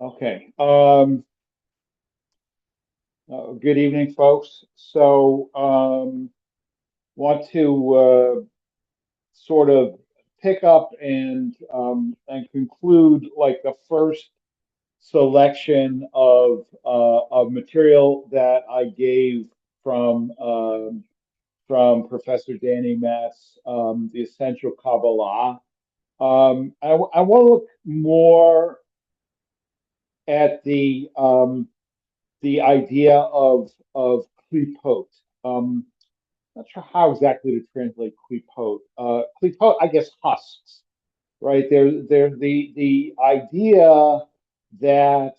Okay. Good evening, folks. Want to sort of pick up and conclude like the first selection of material that I gave from Professor Danny Matt's The Essential Kabbalah. I want to look more at the idea of klipot. Not sure how exactly to translate klipot. Klipot, I guess, husks, right? There the idea that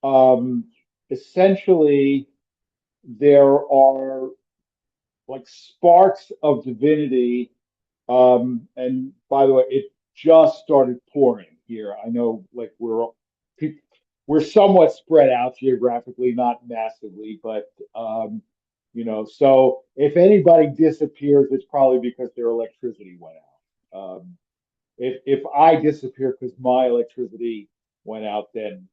um, essentially there are like sparks of divinity. And by the way, it just started pouring here. I know, like we're somewhat spread out geographically, not massively, but so if anybody disappears, it's probably because their electricity went out. If I disappear because my electricity went out, then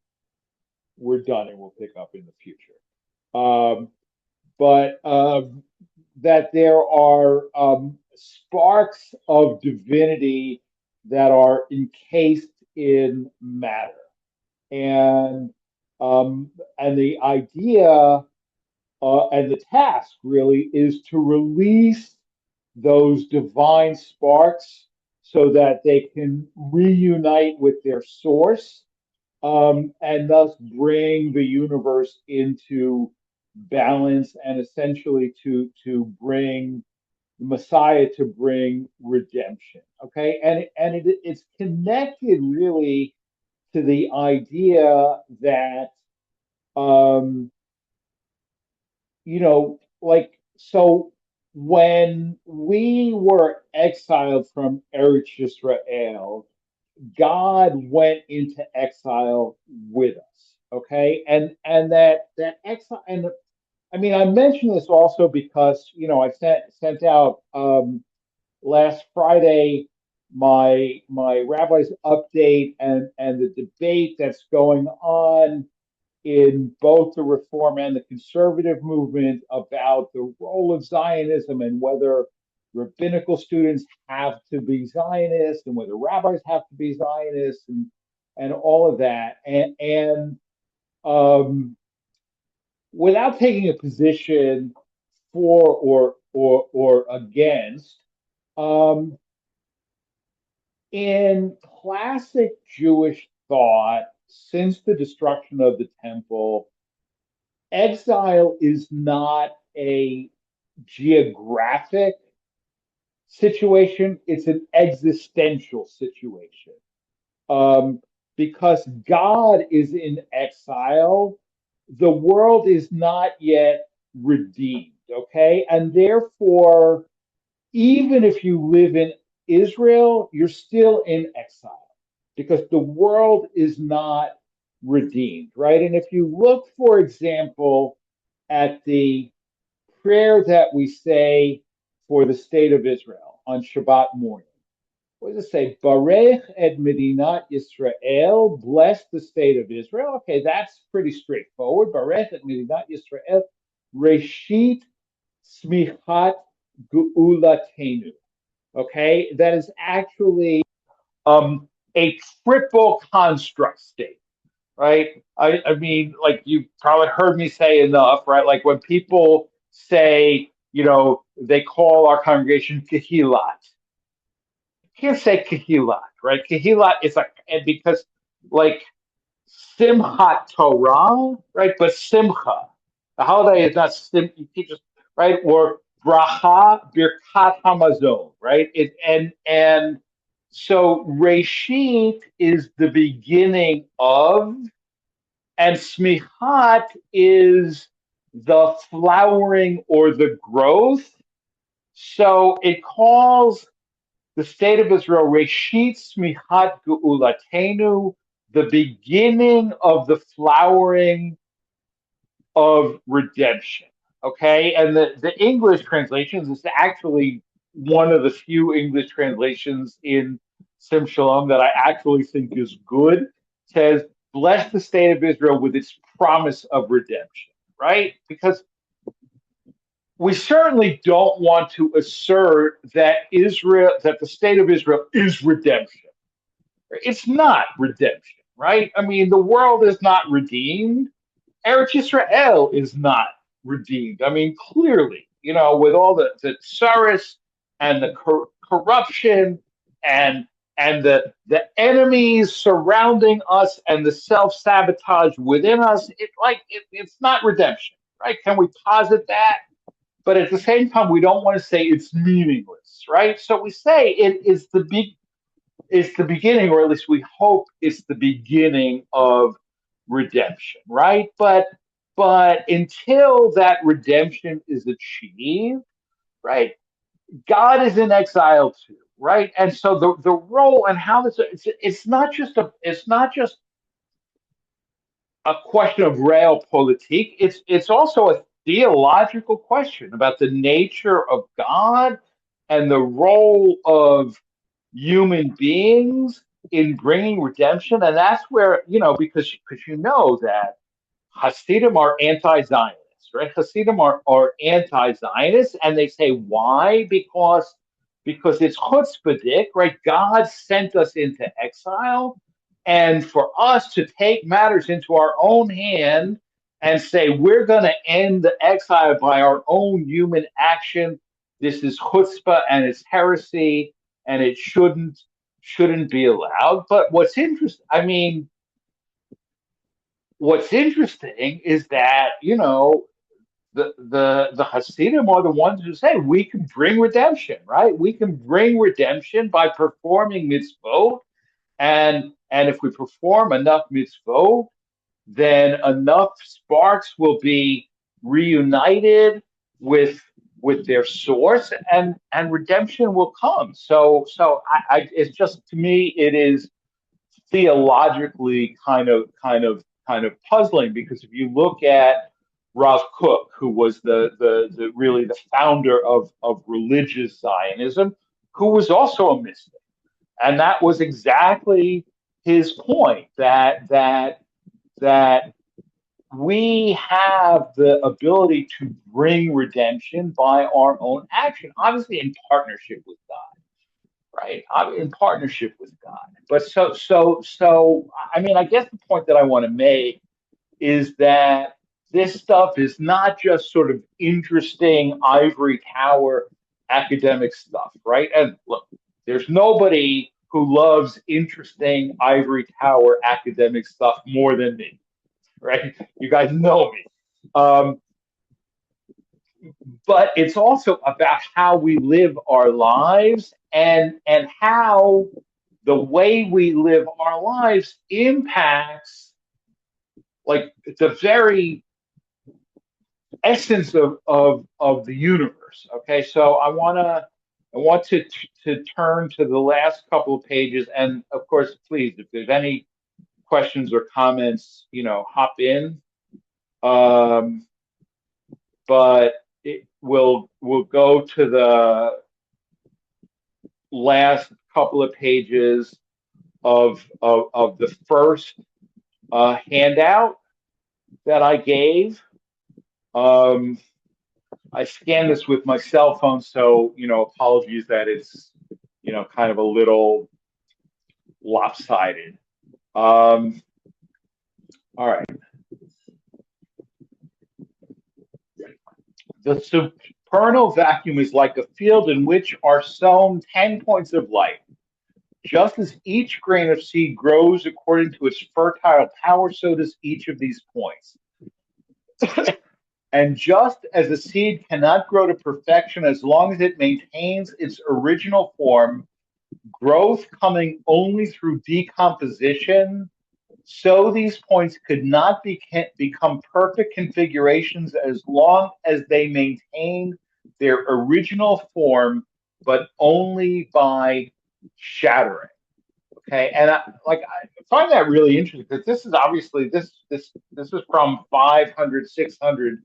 we're done and we'll pick up in the future. Um, but that there are sparks of divinity that are encased in matter, and um, and the idea and the task really is to release those divine sparks so that they can reunite with their source, and thus bring the universe into balance and essentially to bring the Messiah, to bring redemption. Okay, it's connected really to the idea that um, like when we were exiled from Eretz Yisrael, God went into exile with us. Okay, and that exile, and I mean, I mention this also because I sent out last Friday my rabbi's update and the debate that's going on in both the reform and the conservative movement about the role of Zionism and whether rabbinical students have to be Zionists and whether rabbis have to be Zionists and all of that. And without taking a position for or against, um, in classic Jewish thought, since the destruction of the temple, exile is not a geographic situation, it's an existential situation. Um, because God is in exile, the world is not yet redeemed, okay? And therefore, even if you live in Israel, you're still in exile because the world is not redeemed, right? And if you look, for example, at the prayer that we say for the state of Israel on Shabbat morning, what does it say? Barech et Medinat Yisrael, bless the state of Israel. Okay, that's pretty straightforward. Barech et Medinat Yisrael, Reshit Smichat Ge'ulatenu. Okay, that is actually a triple construct state, right? I mean, like you probably heard me say enough, right? Like when people say, they call our congregation Kehilat. You can't say Kehilat, right? Kehilat is like, and because like Simchat Torah, right? But Simcha, the holiday is not you can't just, right? Or Bracha Birkat Hamazon, right? And so Reshit is the beginning of, and Smichat is the flowering or the growth. So it calls the state of Israel Reshit Smichat Ge'ulatenu, the beginning of the flowering of redemption. Okay, and the English translations is actually one of the few English translations in Sim Shalom that I actually think is good. It says bless the state of Israel with its promise of redemption, right? Because we certainly don't want to assert that that the state of Israel is redemption. It's not redemption, right? I mean, the world is not redeemed. Eretz Israel is not redeemed. I mean, clearly, with all the tsaris and the corruption and the enemies surrounding us and the self sabotage within us, it's not redemption, right? Can we posit that? But at the same time, we don't want to say it's meaningless, right? So we say it is it's the beginning, or at least we hope it's the beginning of redemption, right? But until that redemption is achieved, right? God is in exile too, right? And so the role and how this it's not just a question of realpolitik. It's also a theological question about the nature of God and the role of human beings in bringing redemption. And that's where, because that Hasidim are anti-Zionists, right? Hasidim are anti-Zionists, and they say why? Because it's chutzpahdik, right? God sent us into exile, and for us to take matters into our own hand and say we're going to end the exile by our own human action, this is chutzpah and it's heresy, and it shouldn't be allowed. But what's interesting is that the Hasidim are the ones who say we can bring redemption, right? We can bring redemption by performing mitzvot, and if we perform enough mitzvot, then enough sparks will be reunited with their source, and redemption will come. So it's just, to me, it is theologically kind of puzzling, because if you look at Rav Kook, who was the really the founder of religious Zionism, who was also a mystic, and that was exactly his point, that we have the ability to bring redemption by our own action, obviously in partnership with God, right? In partnership with God. But I mean, I guess the point that I want to make is that this stuff is not just sort of interesting ivory tower academic stuff, right? And look, there's nobody who loves interesting ivory tower academic stuff more than me, right? You guys know me. Um, but it's also about how we live our lives, and how the way we live our lives impacts like the very essence of the universe. Okay, so I want to turn to the last couple of pages, and of course, please, if there's any questions or comments, hop in. Um, but we'll go to the last couple of pages of the first handout that I gave. I scanned this with my cell phone, so apologies that it's kind of a little lopsided. All right. The supernal vacuum is like a field in which are sown 10 points of light. Just as each grain of seed grows according to its fertile power, so does each of these points. And just as a seed cannot grow to perfection as long as it maintains its original form, growth coming only through decomposition, so these points could not become perfect configurations as long as they maintain their original form, but only by shattering. Okay, and I find that really interesting, because this is obviously this is from 500, 600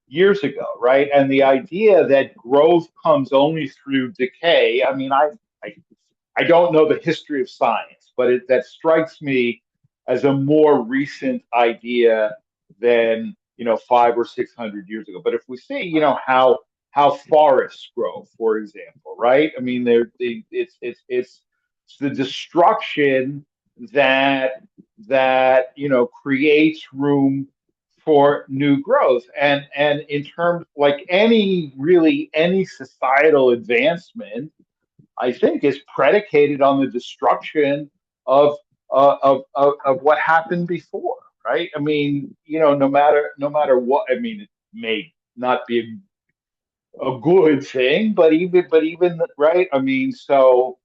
years ago, right? And the idea that growth comes only through decay. I mean, I don't know the history of science, but that strikes me as a more recent idea than 500 or 600 years ago. But if we see how forests grow, for example, right? I mean, it's the destruction that creates room for new growth, and in terms like any societal advancement, I think, is predicated on the destruction of of what happened before, right? I mean, no matter what. I mean, it may not be a good thing, but even right. I mean, so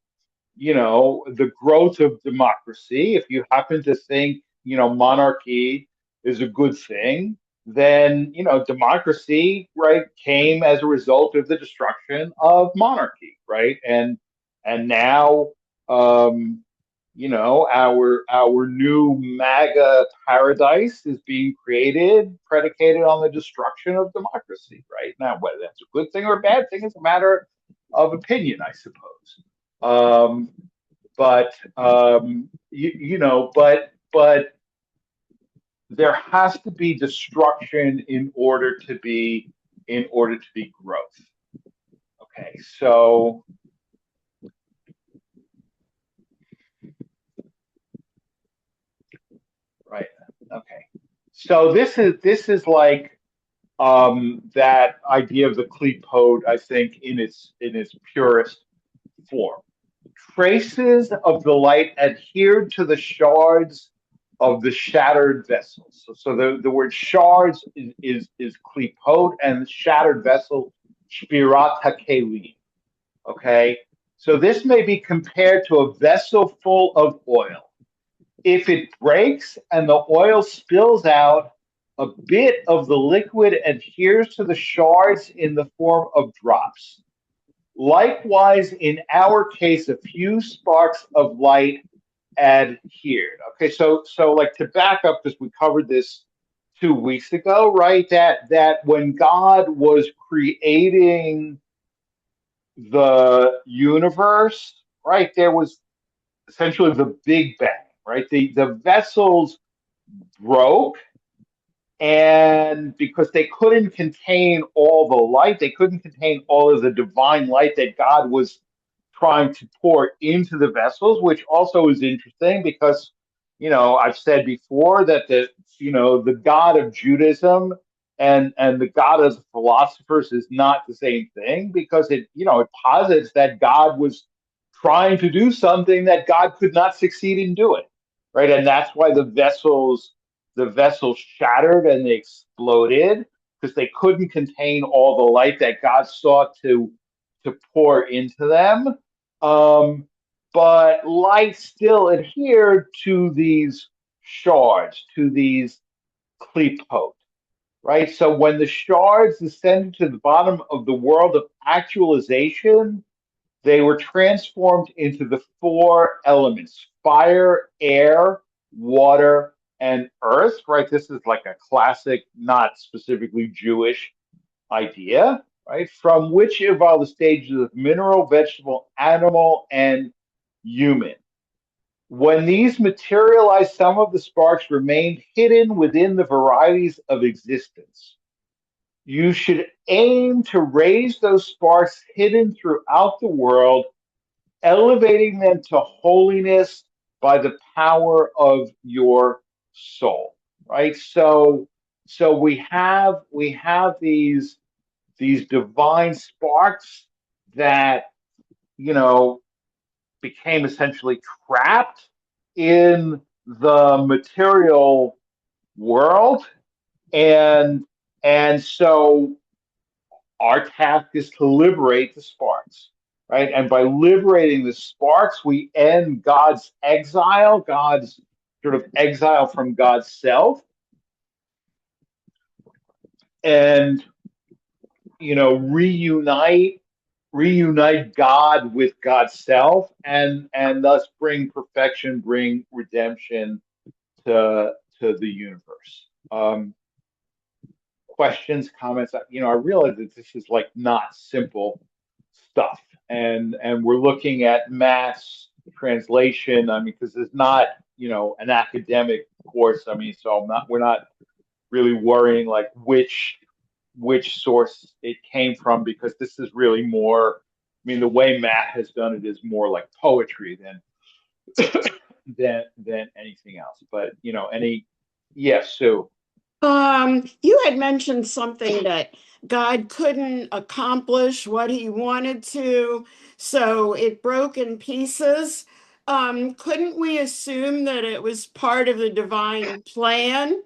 the growth of democracy, if you happen to think, monarchy is a good thing, then, democracy, right, came as a result of the destruction of monarchy, right? And now, our new MAGA paradise is being created, predicated on the destruction of democracy, right? Now, whether that's a good thing or a bad thing is a matter of opinion, I suppose. Um, but there has to be destruction in order to be growth. Okay, so right, okay, so this is like that idea of the klipod, I think, in its purest form. Traces of the light adhered to the shards of the shattered vessels. So the word shards is klipot, and shattered vessel shbirat hakelim. Okay, so this may be compared to a vessel full of oil. If it breaks and the oil spills out, a bit of the liquid adheres to the shards in the form of drops. Likewise, in our case, a few sparks of light adhered. Okay, so like, to back up, because we covered this 2 weeks ago, right? That when God was creating the universe, right, there was essentially the Big Bang, right? The vessels broke, and because they couldn't contain all the light, they couldn't contain all of the divine light that God was trying to pour into the vessels, which also is interesting because, I've said before that the God of Judaism and the God of the philosophers is not the same thing, because it posits that God was trying to do something that God could not succeed in doing, right? And that's why the vessels shattered and they exploded, because they couldn't contain all the light that God sought to pour into them. Um, but light still adhered to these shards, to these klipot, right? So when the shards descended to the bottom of the world of actualization, they were transformed into the four elements: fire, air, water, and earth, right? This is like a classic, not specifically Jewish idea, right? From which evolved the stages of mineral, vegetable, animal, and human. When these materialized, some of the sparks remained hidden within the varieties of existence. You should aim to raise those sparks hidden throughout the world, elevating them to holiness by the power of your soul. Right? So we have these divine sparks that you know became essentially trapped in the material world, and so our task is to liberate the sparks, right? And by liberating the sparks, we end God's exile, God's sort of exile from God's self, and reunite God with God's self, and thus bring perfection, bring redemption to the universe. Questions, comments? I realize that this is like not simple stuff, and we're looking at mass translation. I mean, because an academic course. I mean, so we're not really worrying like which source it came from, because this is really more. I mean, the way Matt has done it is more like poetry than anything else. But yes, Sue. You had mentioned something that God couldn't accomplish what he wanted to, so it broke in pieces. Couldn't we assume that it was part of the divine plan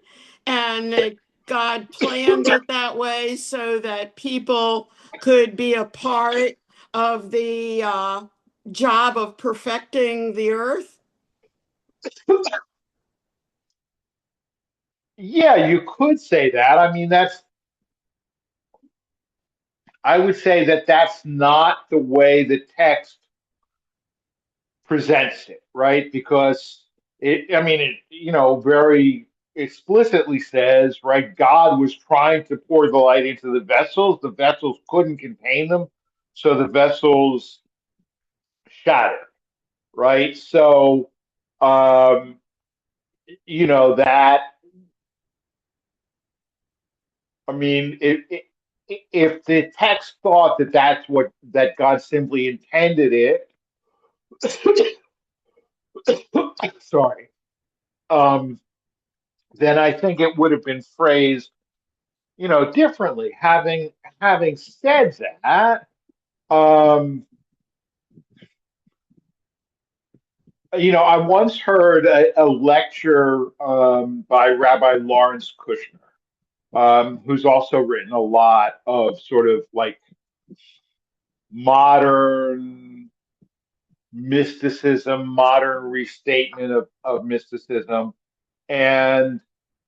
and that God planned it that way so that people could be a part of the job of perfecting the earth? Yeah, you could say that. I mean, I would say that that's not the way the text presents it, right? Because I mean, very explicitly says, right, God was trying to pour the light into the vessels. The vessels couldn't contain them, so the vessels shattered, right? So, um, that, I mean, if the text thought that that God simply intended it, sorry, um, then I think it would have been phrased, differently. Having said that, um, I once heard a lecture by Rabbi Lawrence Kushner, who's also written a lot of sort of like modern mysticism, modern restatement of mysticism, and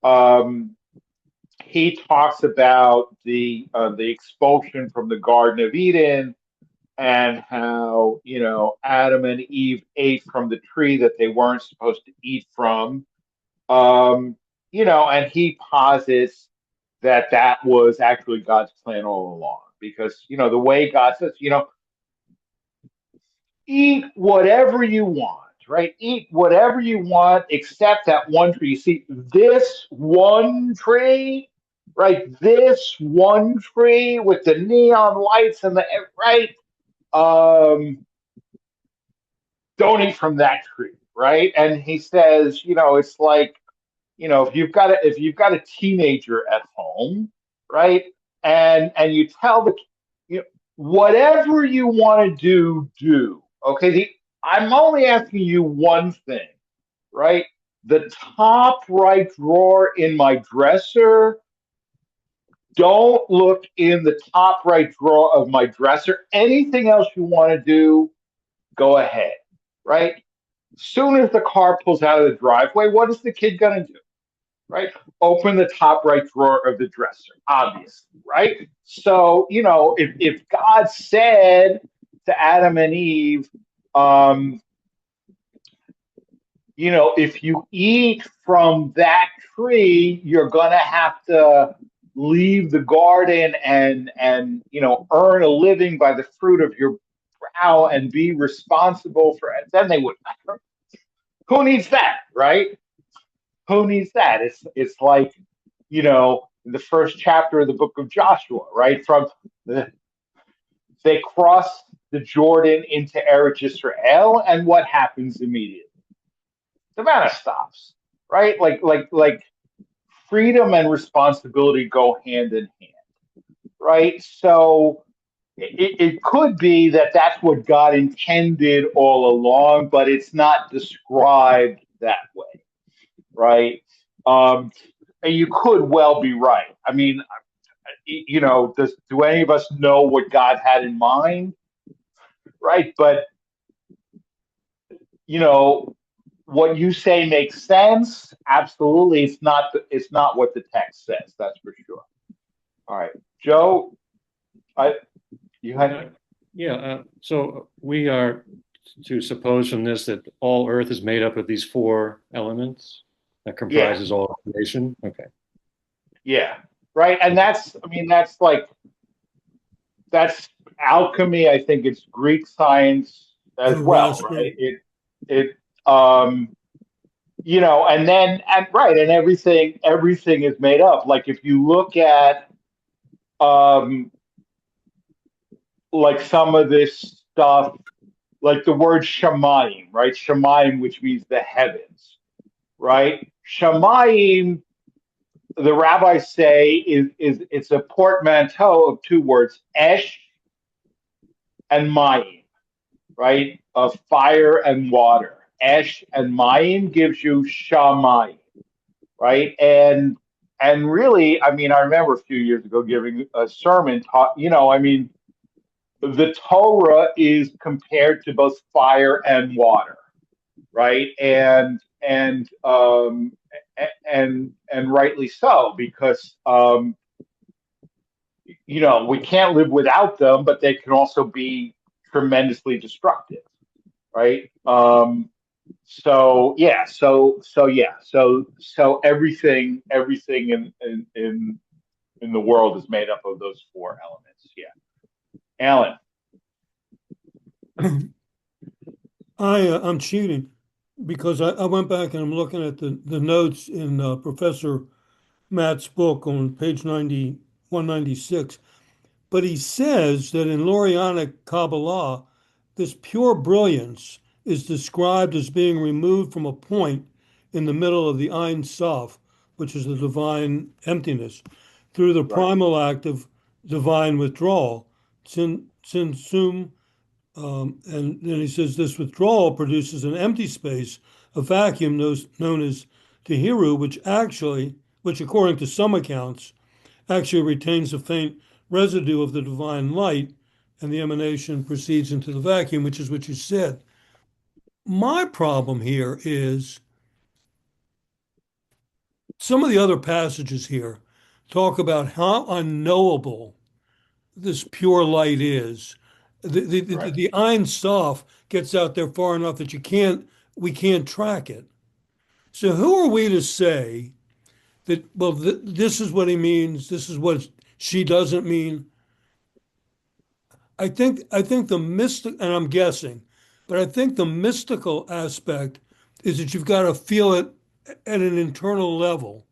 um, he talks about the expulsion from the Garden of Eden, and how Adam and Eve ate from the tree that they weren't supposed to eat from. And he posits that that was actually God's plan all along, because the way God says, eat whatever you want, right? Eat whatever you want except that one tree. You see, this one tree, right? This one tree with the neon lights and the right. Um, don't eat from that tree, right? And he says, it's like, if you've got a teenager at home, right, and you tell you know, whatever you want to do. Okay, I'm only asking you one thing, right? The top right drawer in my dresser. Don't look in the top right drawer of my dresser. Anything else you want to do, go ahead, right? Soon as the car pulls out of the driveway, what is the kid going to do? Right? Open the top right drawer of the dresser, obviously, right? So, if God said to Adam and Eve, um, if you eat from that tree, you're going to have to leave the garden and earn a living by the fruit of your brow and be responsible for it, then they would. Who needs that, right? Who needs that? It's like, the first chapter of the book of Joshua, right? They cross the Jordan into Eretz Israel, and what happens immediately? The manna stops, right? Like freedom and responsibility go hand in hand, right? So it could be that that's what God intended all along, but it's not described that way, right? Um, and you could well be right. I mean, do any of us know what God had in mind, right? But you know, what you say makes sense. Absolutely, it's not what the text says. That's for sure. All right, Joe, I you Uh, had yeah, so we are to suppose from this that all Earth is made up of these four elements that yeah, comprises all creation. Okay. yeah, right, and I mean, that's alchemy. I think it's Greek science as well, right? It um and then and right, and everything is made up. Like if you look at um like some of this stuff, like the word shamayim, right? Shamayim, which means the heavens, right? Shamayim, the rabbis say, is it's a portmanteau of two words, esh and mayim, right? Of fire and water. Esh and mayim gives you shamayim, right? And really, I mean, I remember a few years ago giving a sermon taught, I mean, the Torah is compared to both fire and water, right? And rightly so, because we can't live without them, but they can also be tremendously destructive, right? So yeah, so everything in the world is made up of those four elements. Yeah, Alan. I'm cheating because I went back and I'm looking at the notes in Professor Matt's book on page 196. But he says that in Lurianic Kabbalah, this pure brilliance is described as being removed from a point in the middle of the Ein Sof, which is the divine emptiness, through the Right. primal act of divine withdrawal, sin sum. And then he says this withdrawal produces an empty space, a vacuum known as Tehiru, which according to some accounts, actually retains a faint residue of the divine light, and the emanation proceeds into the vacuum, which is what you said. My problem here is some of the other passages here talk about how unknowable this pure light is. Right. The Ein Sof gets out there far enough that we can't track it. So who are we to say that, well, this is what he means, this is what she doesn't mean? I think the mystic, and I'm guessing, but I think the mystical aspect is that you've got to feel it at an internal level,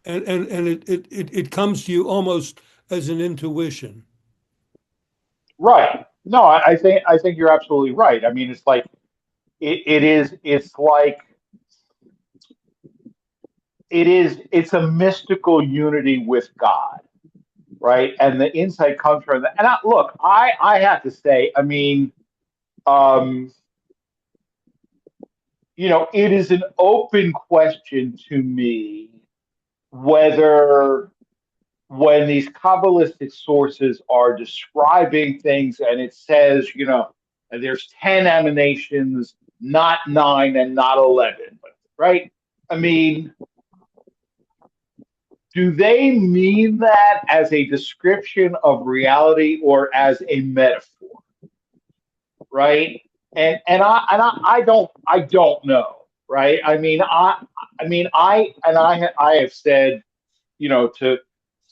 and it comes to you almost as an intuition. Right. No, I think you're absolutely right. I mean, it's like it's a mystical unity with God, right? And the insight comes from that. And look, I have to say, I mean, um, it is an open question to me whether when these Kabbalistic sources are describing things and it says, and there's 10 emanations, not nine and not 11, right? I mean, do they mean that as a description of reality or as a metaphor, right? And I don't know, right? I have said,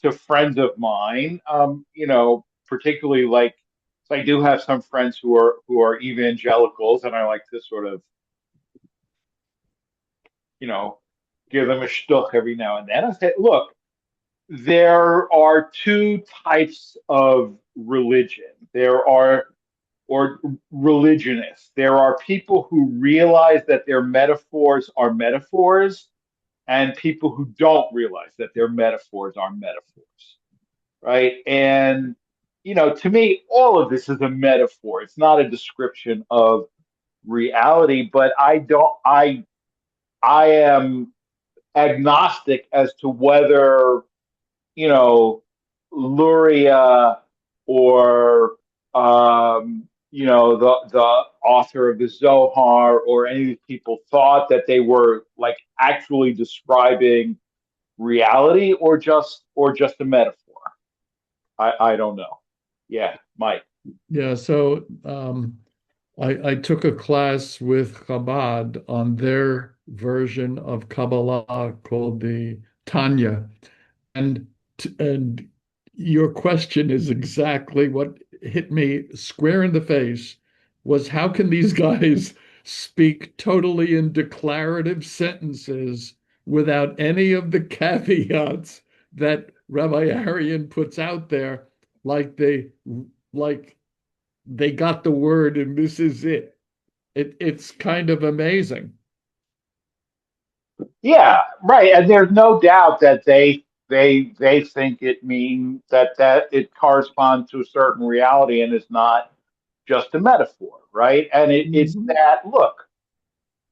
to friends of mine, particularly like, so I do have some friends who are evangelicals, and I like to sort of, you know, give them a shtuch every now and then. I say, look, there are two types of religion. There are or religionists. There are people who realize that their metaphors are metaphors, and people who don't realize that their metaphors are metaphors, right? And to me, all of this is a metaphor. It's not a description of reality. But I am agnostic as to whether Luria or the author of the Zohar or any of these people thought that they were like actually describing reality or just a metaphor. I don't know. Yeah, Mike. Yeah, so I took a class with Chabad on their version of Kabbalah called the Tanya. And your question is exactly what hit me square in the face was how can these guys speak totally in declarative sentences without any of the caveats that Rabbi Arian puts out there, like they got the word and this is it. It's kind of amazing. Yeah, right. And there's no doubt that they think it means that it corresponds to a certain reality and is not just a metaphor, right? And it's Mhm. that look.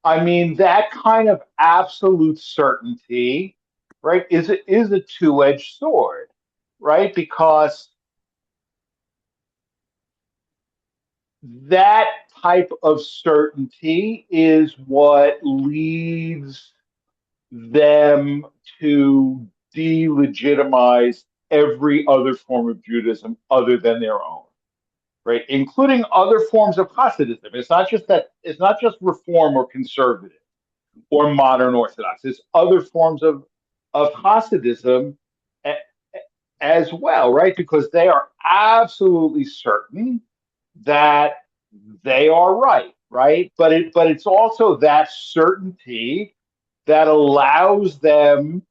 I mean, that kind of absolute certainty, right, is a two-edged sword, right? Because that type of certainty is what leads them to delegitimize every other form of Judaism other than their own, right? Including other forms of Hasidism. It's not just Reform or conservative or modern Orthodox. It's other forms of Hasidism as well, right? Because they are absolutely certain that they are right, right? But it's also that certainty that allows them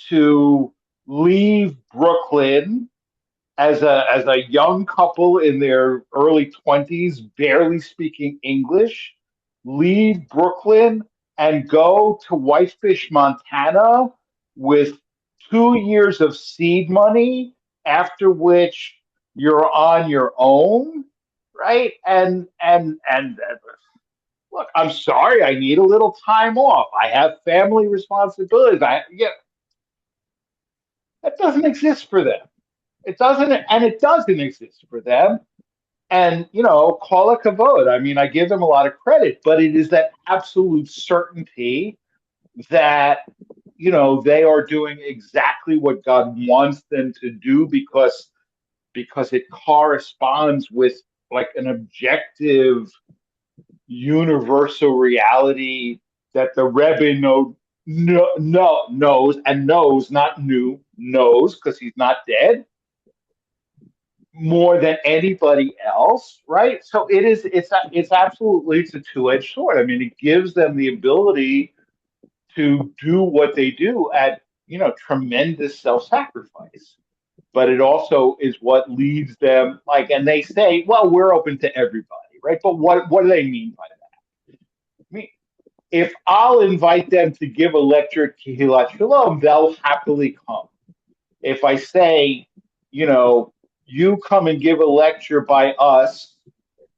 to leave Brooklyn as a young couple in their early 20s, barely speaking English, leave Brooklyn and go to Whitefish, Montana with 2 years of seed money, after which you're on your own, right? And look, I'm sorry, I need a little time off. I have family responsibilities. Yeah, that doesn't exist for them. It doesn't exist for them. And call it kavod. I mean, I give them a lot of credit, but it is that absolute certainty that they are doing exactly what God wants them to do because it corresponds with like an objective, universal reality that the Rebbe knows and knows, not knew, knows because he's not dead more than anybody else, right? So it's absolutely it's a two-edged sword. I mean, it gives them the ability to do what they do at tremendous self-sacrifice. But it also is what leads them like, and they say, well, we're open to everybody, right? But what do they mean by that? I mean, if I'll invite them to give a lecture at Kehilat Shalom, they'll happily come. If I say, you know, you come and give a lecture by us,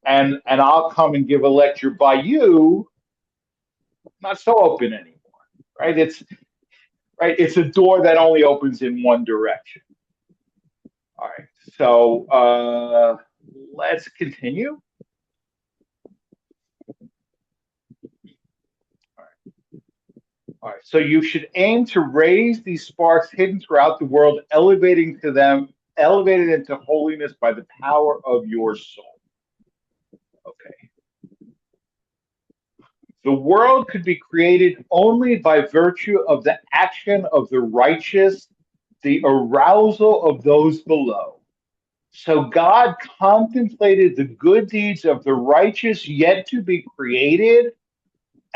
and I'll come and give a lecture by you, not so open anymore, right? It's a door that only opens in one direction. All right, so let's continue. All right, so you should aim to raise these sparks hidden throughout the world, elevated into holiness by the power of your soul. Okay. The world could be created only by virtue of the action of the righteous, the arousal of those below. So God contemplated the good deeds of the righteous yet to be created,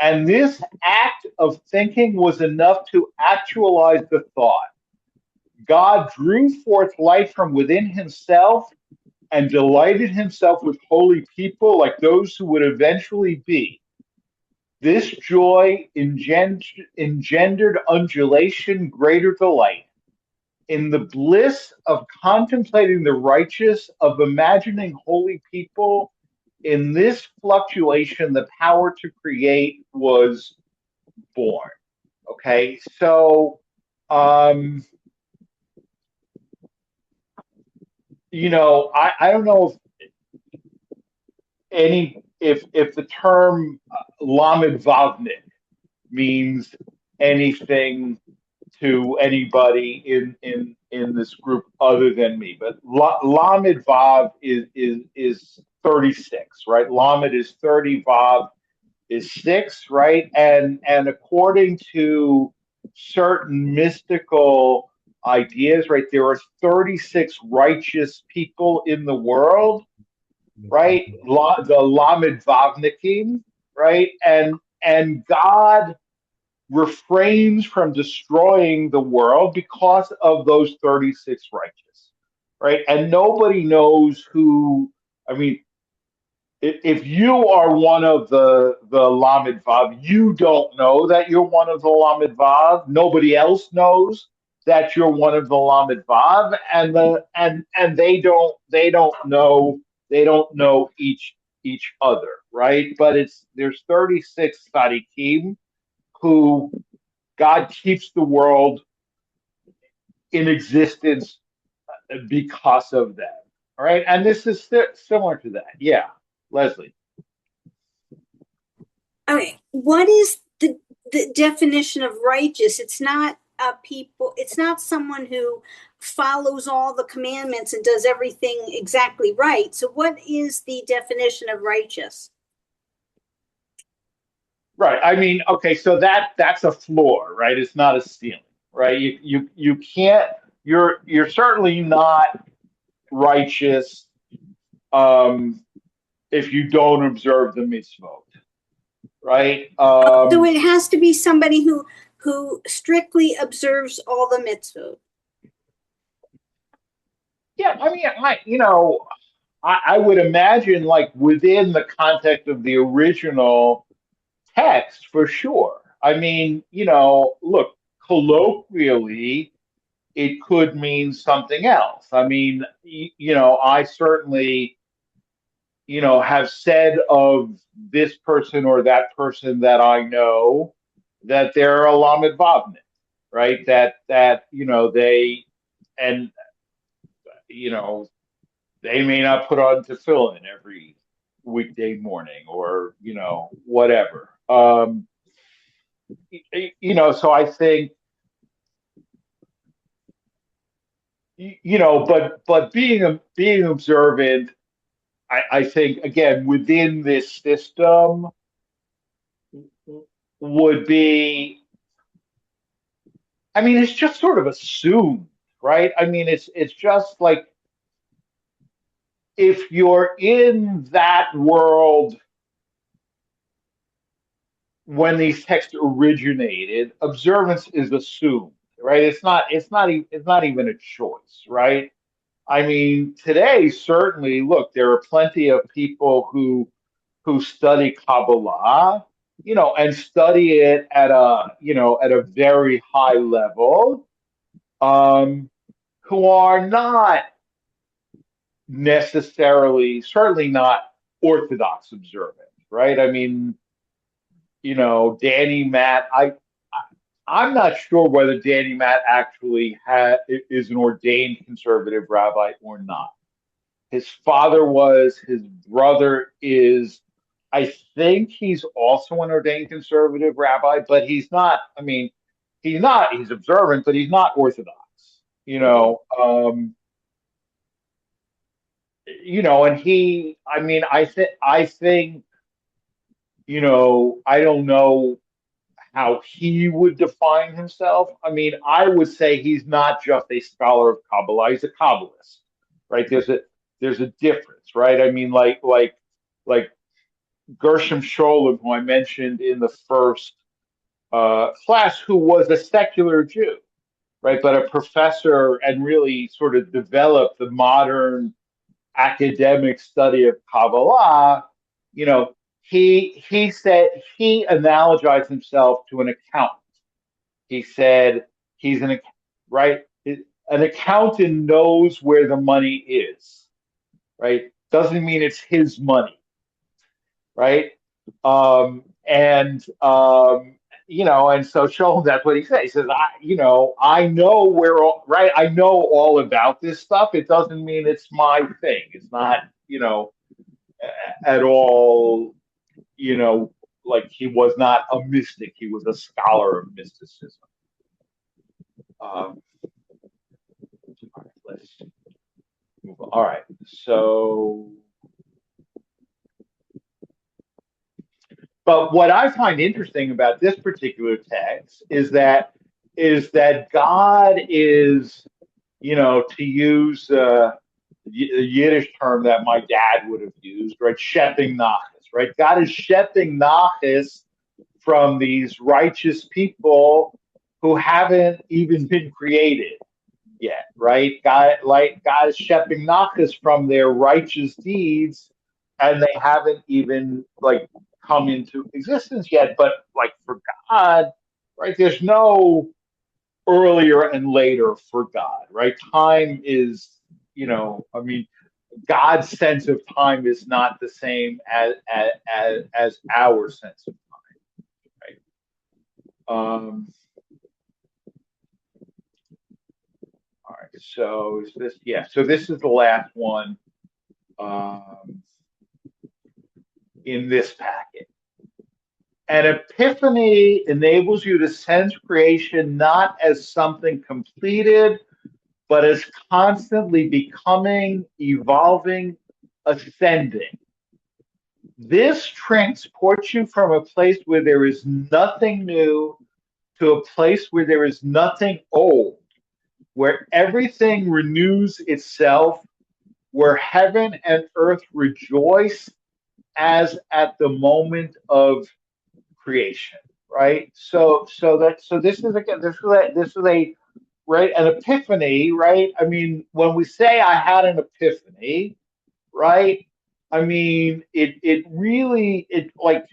and this act of thinking was enough to actualize the thought. God drew forth life from within himself and delighted himself with holy people like those who would eventually be. This joy engendered undulation, greater delight. In the bliss of contemplating the righteous, of imagining holy people, in this fluctuation, the power to create was born. Okay, so, I don't know if the term Lamed Vavnik means anything to anybody in this group other than me. But Lamed Vav is 36, right? Lamed is 30, Vav is 6, right? And according to certain mystical ideas, right, there are 36 righteous people in the world, right? The Lamed Vavnikim, right? And God refrains from destroying the world because of those 36 righteous, right? And nobody knows who. I mean, if you are one of the Lamed Vav, you don't know that you're one of the Lamed Vav. Nobody else knows that you're one of the Lamed Vav, and they don't know each other, right? But there's 36 tzaddikim who God keeps the world in existence because of them, all right? And this is similar to that, yeah, Leslie. Okay, what is the definition of righteous? It's not it's not someone who follows all the commandments and does everything exactly right. So what is the definition of righteous? Right. I mean, okay, so that's a floor, right? It's not a ceiling, right? You can't. You're certainly not righteous if you don't observe the mitzvot, right? So it has to be somebody who strictly observes all the mitzvot. Yeah, I mean, I would imagine, like, within the context of the original text, for sure. I mean, look, colloquially, it could mean something else. I mean, I certainly, have said of this person or that person that I know that they're a Lamed Vavnik, right? That and you know they may not put on tefillin every weekday morning or whatever. So I think but being observant, I think again within this system would be. I mean, it's just sort of assumed, right? I mean, it's just like if you're in that world when these texts originated, observance is assumed, right? It's not even a choice, right? I mean, today certainly, look, there are plenty of people who study Kabbalah, and study it at a very high level, um, who are not necessarily, certainly not Orthodox observant, right? I mean, Danny Matt, I'm not sure whether Danny Matt actually is an ordained conservative rabbi or not. His father was, his brother is. I think he's also an ordained conservative rabbi, but he's not. I mean, he's not. He's observant, but he's not Orthodox. And he. I mean, I think. I don't know how he would define himself. I mean, I would say he's not just a scholar of Kabbalah; he's a Kabbalist, right? There's a difference, right? I mean, like Gershom Scholem, who I mentioned in the first class, who was a secular Jew, right, but a professor and really sort of developed the modern academic study of Kabbalah. You know, he said he analogized himself to an accountant. He said he's right. An accountant knows where the money is, right? Doesn't mean it's his money, right? And and so show him that's what he says. He says, I know right. I know all about this stuff. It doesn't mean it's my thing. It's not, at all, like he was not a mystic. He was a scholar of mysticism. All right, let's move on. All right, so. But what I find interesting about this particular text is that God is, to use a Yiddish term that my dad would have used, right? Shepping nachas, right? God is shedding nachas from these righteous people who haven't even been created yet, right? God is shedding nachas from their righteous deeds, and they haven't even like come into existence yet. But like for God, right? There's no earlier and later for God, right? Time is, I mean, God's sense of time is not the same as our sense of time, right? All right. So is this? Yeah. So this is the last one in this packet. An epiphany enables you to sense creation not as something completed, but as constantly becoming, evolving, ascending. This transports you from a place where there is nothing new to a place where there is nothing old, where everything renews itself, where heaven and earth rejoice as at the moment of creation. Right. So this is again this is a right an epiphany. Right. I mean, when we say I had an epiphany, right? I mean, it really it like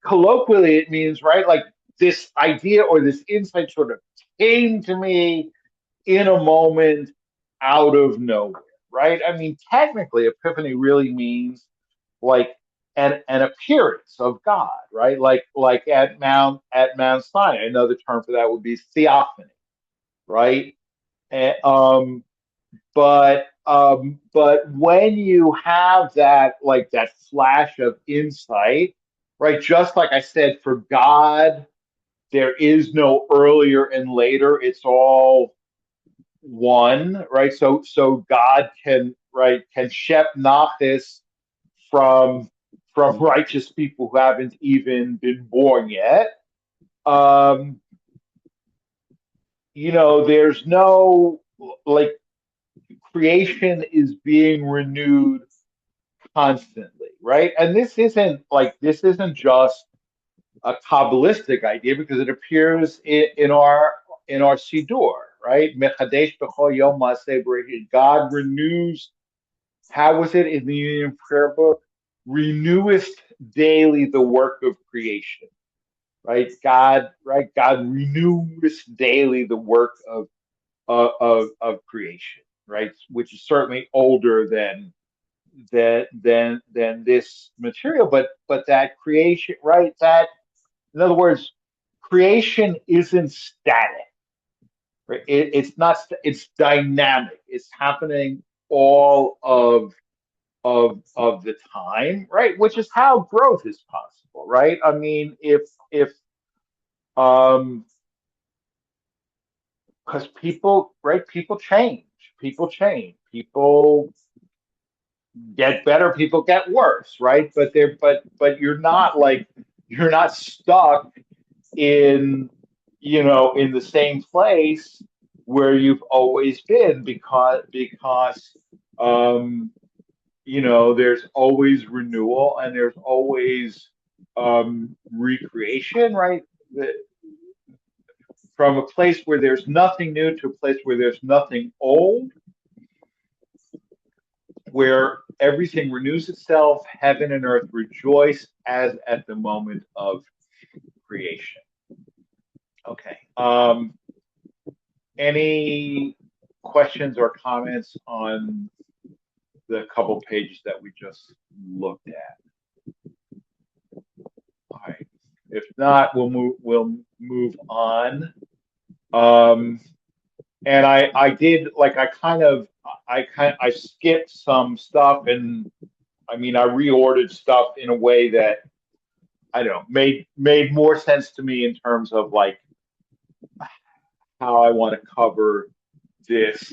colloquially it means right like this idea or this insight sort of came to me in a moment out of nowhere, right? I mean, technically, epiphany really means like an appearance of God, right? Like at Mount Sinai. Another term for that would be theophany, right? And, but when you have that like that flash of insight, right? Just like I said, for God, there is no earlier and later. It's all one, right? So God can shep nachis from righteous people who haven't even been born yet. Um, there's no like creation is being renewed constantly, right? And this isn't just a Kabbalistic idea because it appears in our Siddur, right? Mechadesh b'chol yom ma'aseh bereshit. God renews. How was it in the Union Prayer Book? Renewest daily the work of creation, right? God renews daily the work of creation, right? Which is certainly older than this material, but that creation, right? That in other words, creation isn't static. Right? It's not. It's dynamic. It's happening all of the time, right? Which is how growth is possible, right? I mean, if because people, right? People change. People get better. People get worse, right? But you're not stuck in in the same place where you've always been because there's always renewal and there's always recreation, right? From a place where there's nothing new to a place where there's nothing old, where everything renews itself, heaven and earth rejoice as at the moment of creation. Okay. Any questions or comments on the couple pages that we just looked at? All right. If not, we'll move on. And I did like I skipped some stuff, and I mean I reordered stuff in a way that I don't know made more sense to me in terms of like how I want to cover this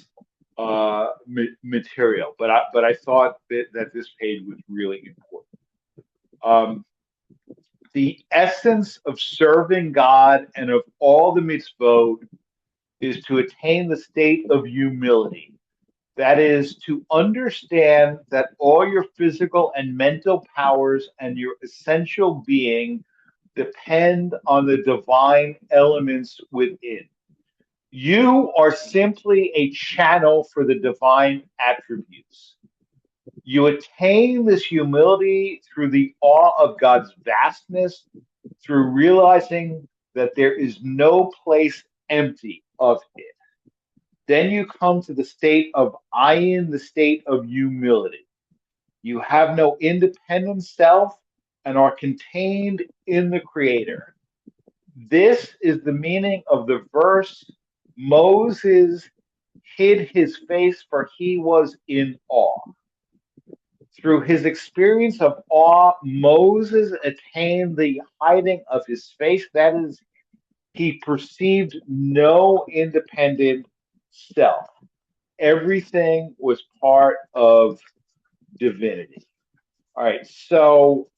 material. But I thought that this page was really important. The essence of serving God and of all the mitzvot is to attain the state of humility, That is to understand that all your physical and mental powers and your essential being depend on the divine elements within. You are simply a channel for the divine attributes. You attain this humility through the awe of God's vastness, through realizing that there is no place empty of it. Then you come to the state of ayin, the state of humility. You have no independent self and are contained in the Creator. This is the meaning of the verse Moses hid his face, for he was in awe. Through his experience of awe, Moses attained the hiding of his face. That is, he perceived no independent self. Everything was part of divinity. All right, so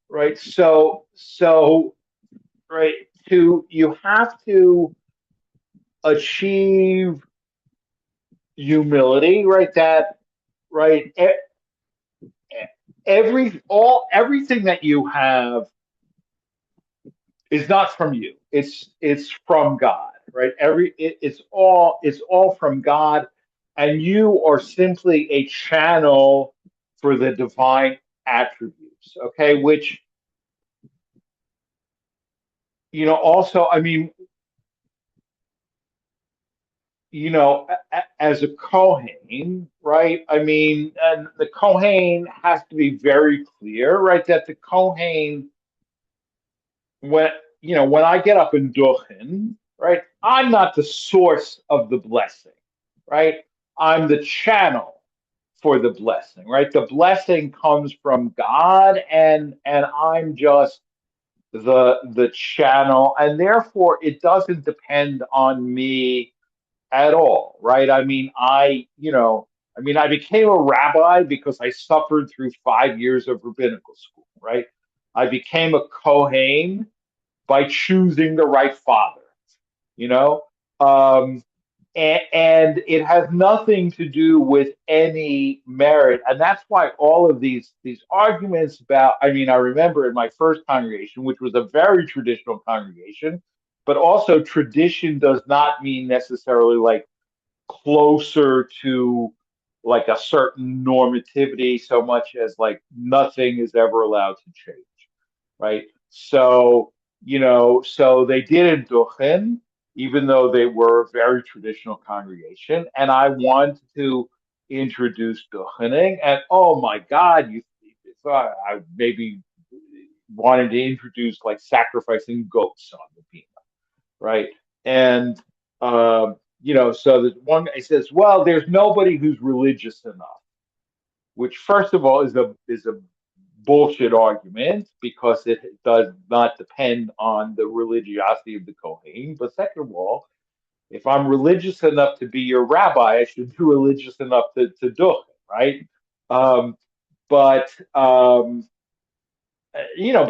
right, right, you have to achieve humility, right? That right, everything that you have is not from you. It's from God, right? It's all from God, and you are simply a channel for the divine attributes. Okay, which also, I mean, as a Kohen, right? I mean, and the Kohen has to be very clear, right? That the Kohen, when when I get up in Duchen, right, I'm not the source of the blessing, right? I'm the channel for the blessing, right? The blessing comes from God, and I'm just the channel, and therefore it doesn't depend on me at all, right? I became a rabbi because I suffered through 5 years of rabbinical school, right? I became a Kohen by choosing the right father, you know? Um, and it has nothing to do with any merit. And that's why all of these arguments about, I mean, I remember in my first congregation, which was a very traditional congregation, but also tradition does not mean necessarily like closer to like a certain normativity so much as like nothing is ever allowed to change, right? So, so they did in Duchen, even though they were a very traditional congregation, and I wanted to introduce Duchening, and oh my God, you thought I maybe wanted to introduce like sacrificing goats on the peanut, right? And so the one guy says, "Well, there's nobody who's religious enough," which, first of all, is a bullshit argument because it does not depend on the religiosity of the Kohen. But second of all, if I'm religious enough to be your rabbi, I should be religious enough to do it, right? Um, but but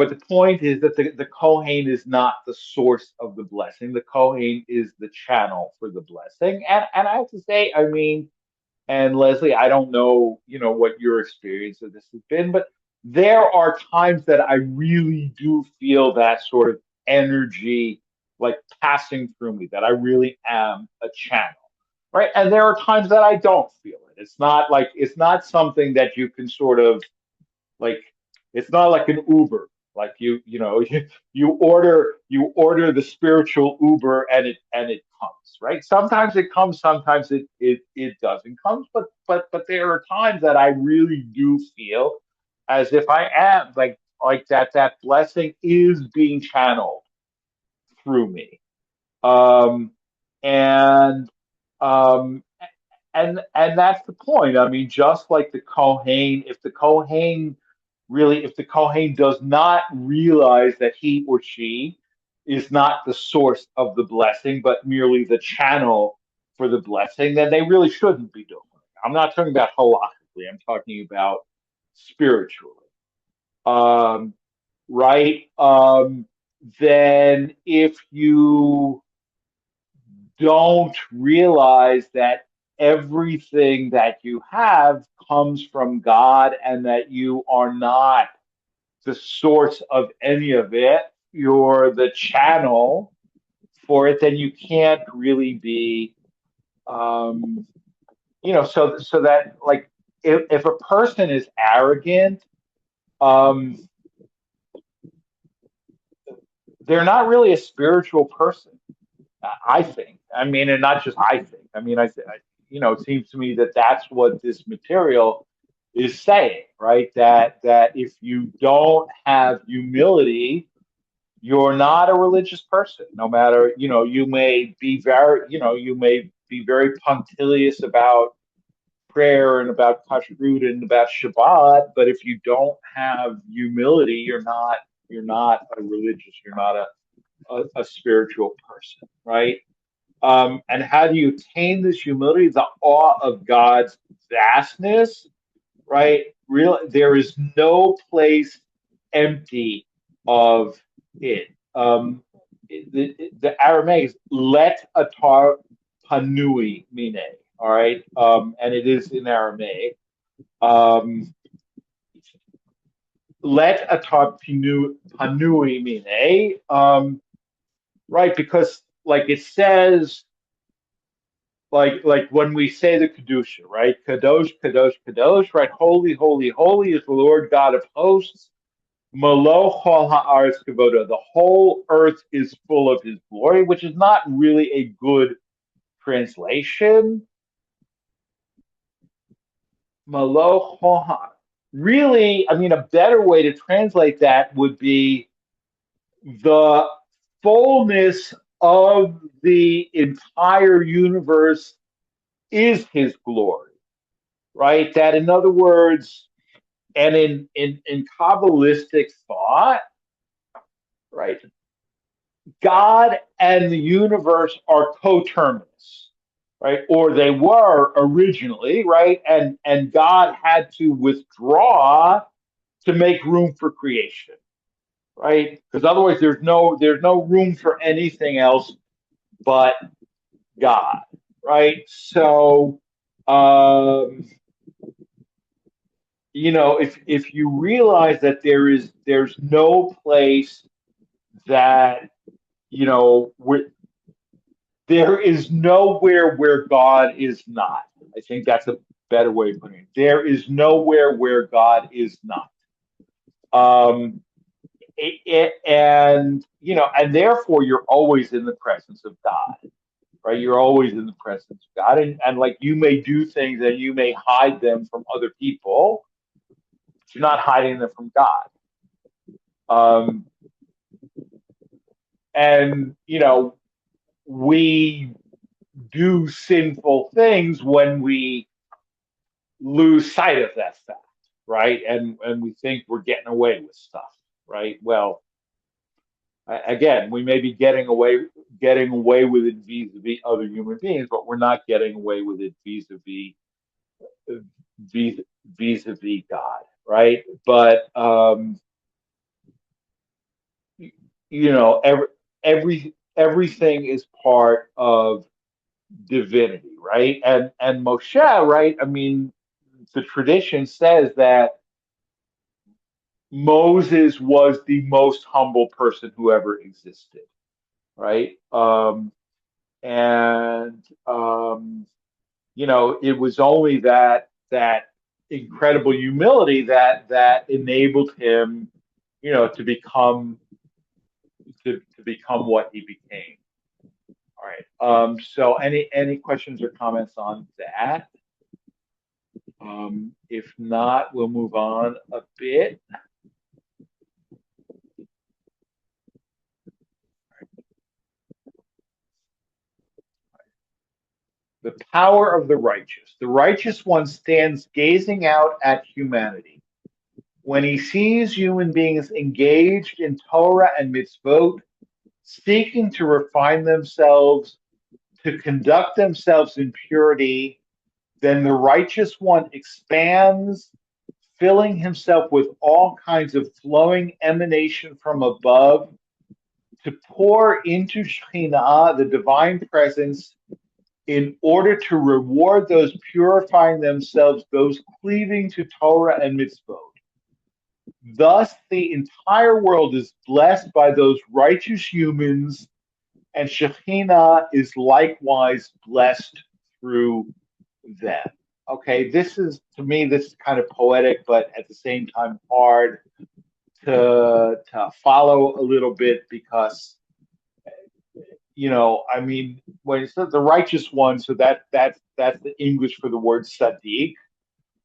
the point is that the Kohen is not the source of the blessing. The Kohen is the channel for the blessing. And I have to say, I mean, and Leslie, I don't know, what your experience of this has been, but there are times that I really do feel that sort of energy like passing through me, that I really am a channel. Right. And there are times that I don't feel it. It's not something that you can sort of like, it's not like an Uber. Like you order the spiritual Uber and it comes, right? Sometimes it comes, sometimes it doesn't come. But there are times that I really do feel as if I am like that blessing is being channeled through me. Um and um and that's the point. I mean, just like the Kohen, if the Kohen does not realize that he or she is not the source of the blessing, but merely the channel for the blessing, then they really shouldn't be doing it. I'm not talking about halakhically. I'm talking about spiritually. Um, right? than if you don't realize that everything that you have comes from God and that you are not the source of any of it. You're the channel for it, then you can't really be, um, so that like if a person is arrogant, um, they're not really a spiritual person. I think. I mean, and not just I think. I mean, it seems to me that that's what this material is saying, right? That if you don't have humility, you're not a religious person. No matter, you may be very punctilious about prayer and about kashrut and about Shabbat, but if you don't have humility, you're not a religious. You're not a spiritual person, right? And how do you attain this humility? The awe of God's vastness, right? There is no place empty of it. The Aramaic is let atar panui mine, all right? And it is in Aramaic. Um, let atar panui mine, right? Because like it says, like when we say the Kedusha, right? Kadosh, Kadosh, Kadosh, right? Holy, holy, holy is the Lord God of hosts. Malo chol haaretz kavodo. The whole earth is full of his glory, which is not really a good translation. Malo chol really, I mean, a better way to translate that would be the fullness of the entire universe is his glory, right? That in other words, and in Kabbalistic thought, right, God and the universe are coterminous, right? Or they were originally, right? And God had to withdraw to make room for creation, right? Because otherwise there's no room for anything else but God, right? So if you realize that there's no place that where there is nowhere where God is not. I think that's a better way of putting it. There is nowhere where God is not. Um, and therefore you're always in the presence of God, right? You're always in the presence of God, and like you may do things and you may hide them from other people. But you're not hiding them from God. Um, and we do sinful things when we lose sight of that fact, right? And we think we're getting away with stuff, right? Well, again, we may be getting away with it vis-a-vis other human beings, but we're not getting away with it vis-a-vis vis-a-vis God, right? But everything is part of divinity, right? And Moshe, right? I mean, the tradition says that Moses was the most humble person who ever existed, right? And it was only that incredible humility that enabled him, to become what he became. All right. So any questions or comments on that? If not, we'll move on a bit. The power of the righteous. The righteous one stands gazing out at humanity. When he sees human beings engaged in Torah and mitzvot, seeking to refine themselves, to conduct themselves in purity, then the righteous one expands, filling himself with all kinds of flowing emanation from above, to pour into Shekhinah, the divine presence, in order to reward those purifying themselves, those cleaving to Torah and mitzvot. Thus, the entire world is blessed by those righteous humans, and Shekhinah is likewise blessed through them. Okay, this is, to me, this is kind of poetic, but at the same time hard to follow a little bit because, I mean, when it says the righteous one, so that's the English for the word Sadiq,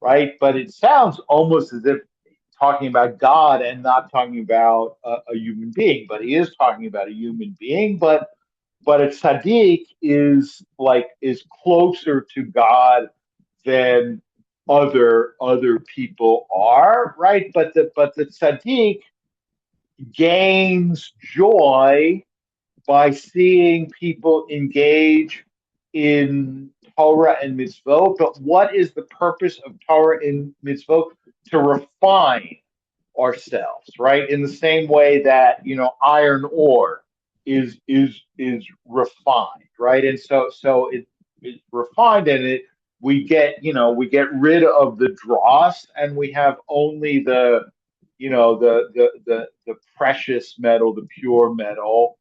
right? But it sounds almost as if talking about God and not talking about a human being. But he is talking about a human being. But a tzaddik is closer to God than other people are, right? But the tzaddik gains joy by seeing people engage in Torah and mitzvot. But what is the purpose of Torah and mitzvot? To refine ourselves, right? In the same way that iron ore is refined, right? And so it's refined, and we get rid of the dross, and we have only the precious metal, the pure metal,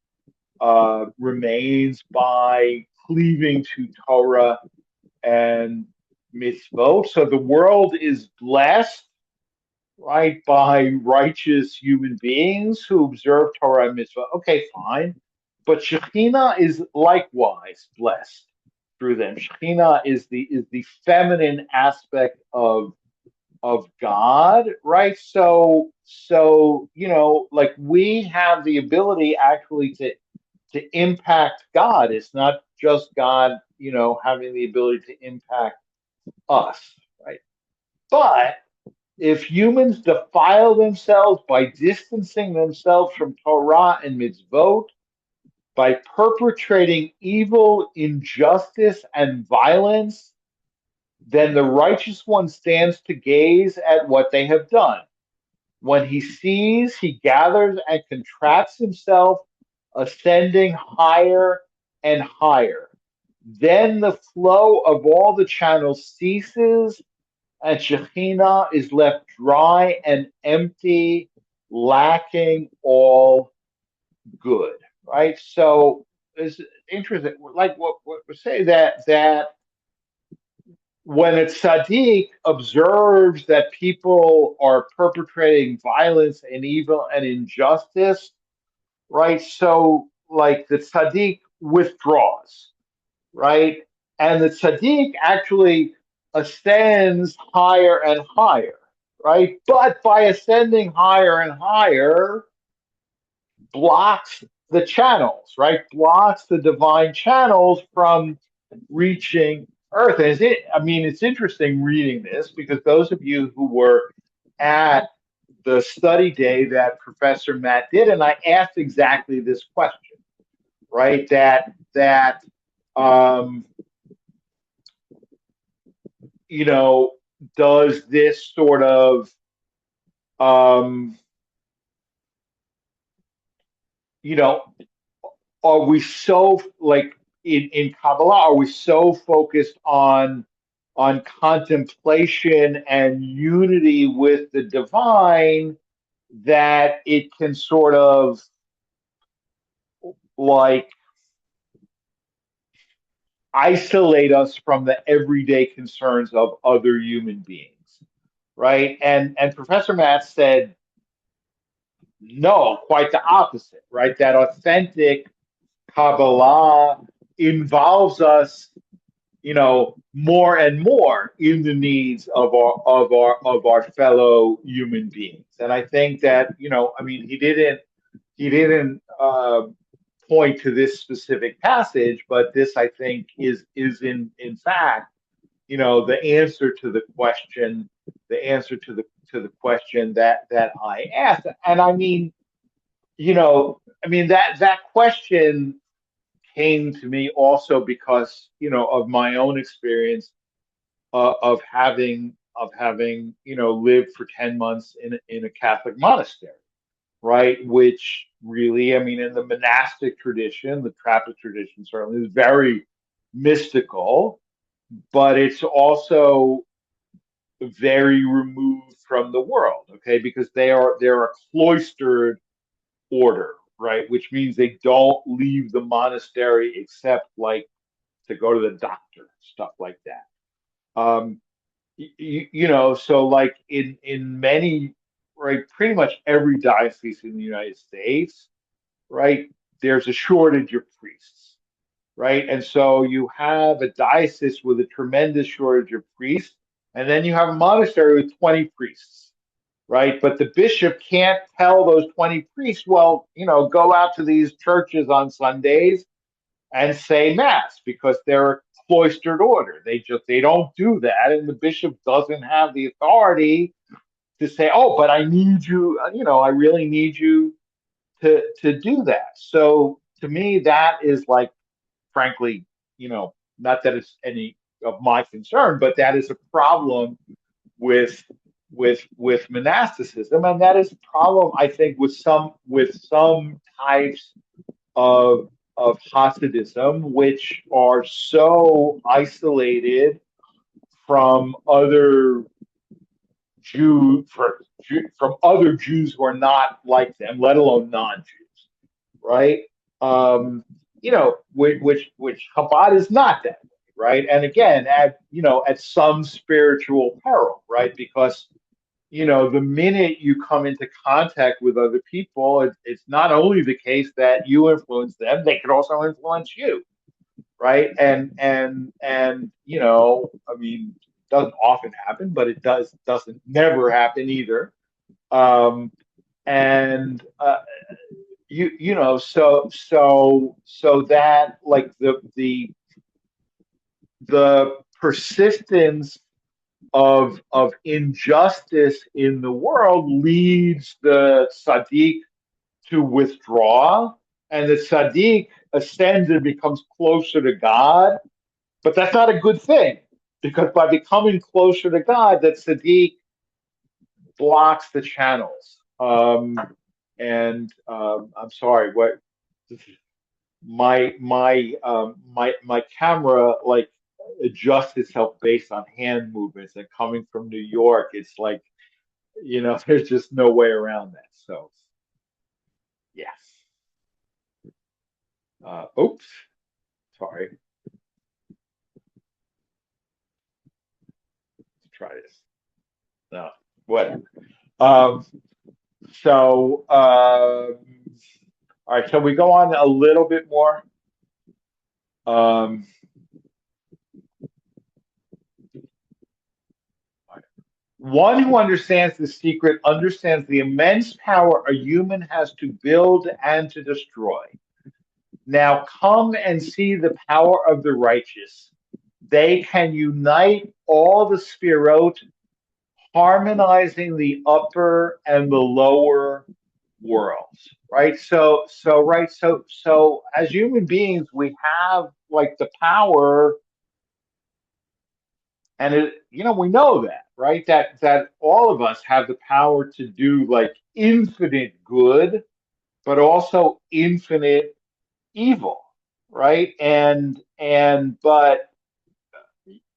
remains by cleaving to Torah and mitzvot. So the world is blessed, right, by righteous human beings who observe Torah and mitzvah. Okay, fine. But Shekhinah is likewise blessed through them. Shekhinah is the feminine aspect of God, right? So like we have the ability actually to impact God. It's not just God, having the ability to impact us, right? But if humans defile themselves by distancing themselves from Torah and mitzvot, by perpetrating evil, injustice, and violence, then the righteous one stands to gaze at what they have done. When he sees, he gathers and contracts himself, ascending higher and higher. Then the flow of all the channels ceases, and Shekhinah is left dry and empty, lacking all good. Right? So it's interesting. Like what we say that when a tzaddik observes that people are perpetrating violence and evil and injustice, right? So, like the tzaddik withdraws, right? And the tzaddik actually ascends higher and higher, right? But by ascending higher and higher, blocks the channels, right? Blocks the divine channels from reaching Earth. And it's interesting reading this because those of you who were at the study day that Professor Matt did, and I asked exactly this question, right? That does this sort of are we so like in Kabbalah, are we so focused on contemplation and unity with the divine that it can sort of like isolate us from the everyday concerns of other human beings, right? And Professor Matt said, no, quite the opposite, right? That authentic Kabbalah involves us, more and more in the needs of our fellow human beings. And I think that, he didn't point to this specific passage, but this I think is in fact, the answer to the question, that I asked. And that question came to me also because of my own experience of having lived for 10 months in a Catholic monastery, right? Which really, I mean, in the monastic tradition, the Trappist tradition certainly is very mystical, but it's also very removed from the world, okay? Because they're a cloistered order, right? Which means they don't leave the monastery except like to go to the doctor, stuff like that. So like in many, right, pretty much every diocese in the United States, right, there's a shortage of priests, right? And so you have a diocese with a tremendous shortage of priests, and then you have a monastery with 20 priests, right? But the bishop can't tell those 20 priests, well, go out to these churches on Sundays and say mass because they're a cloistered order. They don't do that, and the bishop doesn't have the authority to say, oh, but I need you, I really need you to do that. So to me, that is like, frankly, not that it's any of my concern, but that is a problem with with monasticism, and that is a problem, I think, with some types of Hasidism, which are so isolated from other from other Jews who are not like them, let alone non-Jews, right? Which Chabad is not that way, right? And again, at some spiritual peril, right? Because the minute you come into contact with other people, it's not only the case that you influence them; they could also influence you, right? And I mean, it doesn't often happen, but it doesn't never happen either. Um, and so that like the persistence of injustice in the world leads the tzaddik to withdraw, and the tzaddik ascends and becomes closer to God. But that's not a good thing, because by becoming closer to God, the tzaddik blocks the channels. I'm sorry, what my camera like adjusts itself based on hand movements, and coming from New York, it's like there's just no way around that. So yes. Oops, sorry. Let's try this. No, whatever. Um, all right. Shall we go on a little bit more? Um, One who understands the secret understands the immense power a human has to build and to destroy. Now come and see the power of the righteous. They can unite all the Sphirot, harmonizing the upper and the lower worlds. Right? So as human beings, we have like the power, and we know that, right? That all of us have the power to do like infinite good, but also infinite evil, right? But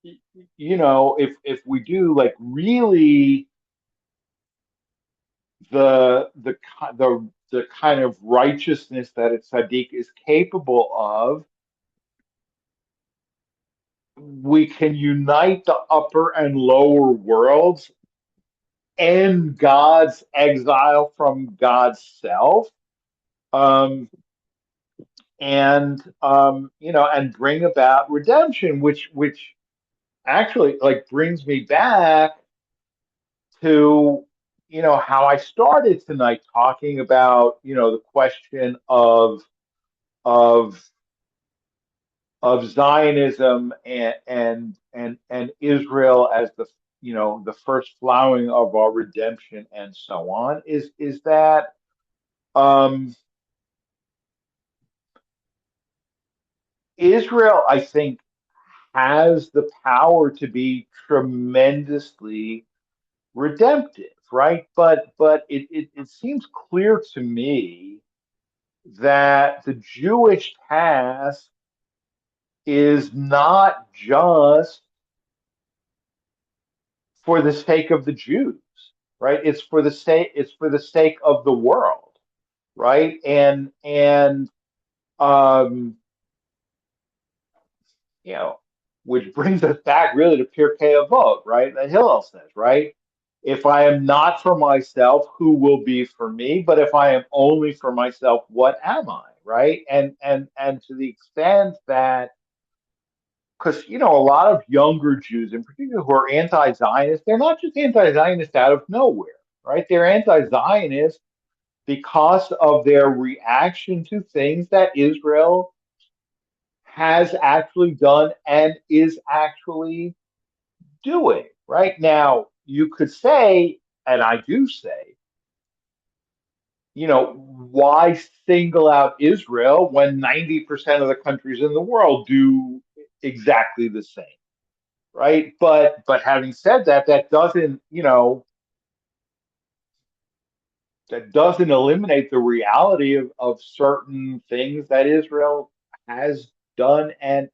if we do like really the kind of righteousness that a tzaddik is capable of, we can unite the upper and lower worlds, end God's exile from God's self, um, and bring about redemption, which actually like brings me back to how I started tonight, talking about the question of of Zionism and Israel as the first flowering of our redemption and so on, is that Israel, I think, has the power to be tremendously redemptive, right? But it seems clear to me that the Jewish task is not just for the sake of the Jews, right? It's for the sake of the world, right? And um, you know, which brings us back really to Pirkei Avot, right? That Hillel says, right? If I am not for myself, who will be for me? But if I am only for myself, what am I, right? And to the extent that, because a lot of younger Jews, in particular, who are anti-Zionist, they're not just anti-Zionist out of nowhere, right? They're anti-Zionist because of their reaction to things that Israel has actually done and is actually doing. Right now, you could say, and I do say, why single out Israel when 90% of the countries in the world do exactly the same, right? But having said that, that doesn't eliminate the reality of certain things that Israel has done and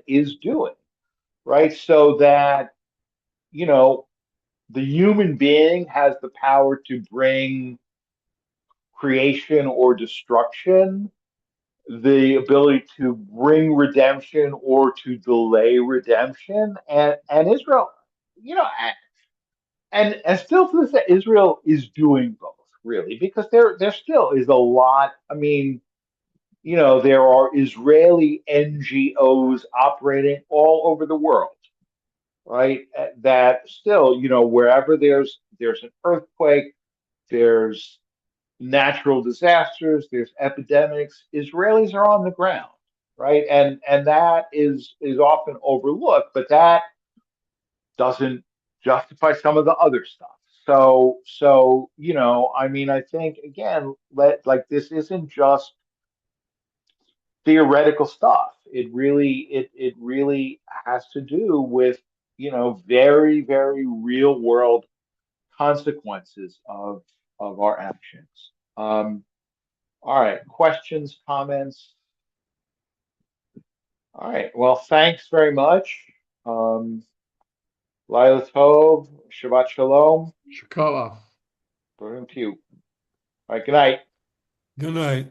is doing, right? So that, you know, the human being has the power to bring creation or destruction, the ability to bring redemption or to delay redemption, and Israel, you know, and still to this day, Israel is doing both, really, because there still is a lot. I mean, there are Israeli NGOs operating all over the world, right? That still, wherever there's an earthquake, there's natural disasters, there's epidemics, Israelis are on the ground, right? And that is often overlooked, but that doesn't justify some of the other stuff. So I mean, I think again, this isn't just theoretical stuff. It really has to do with very, very real world consequences of our actions. All right, questions, comments. All right, well, thanks very much. Lila Tov, Shabbat Shalom. Shakala. Brilliant to you. All right, good night. Good night.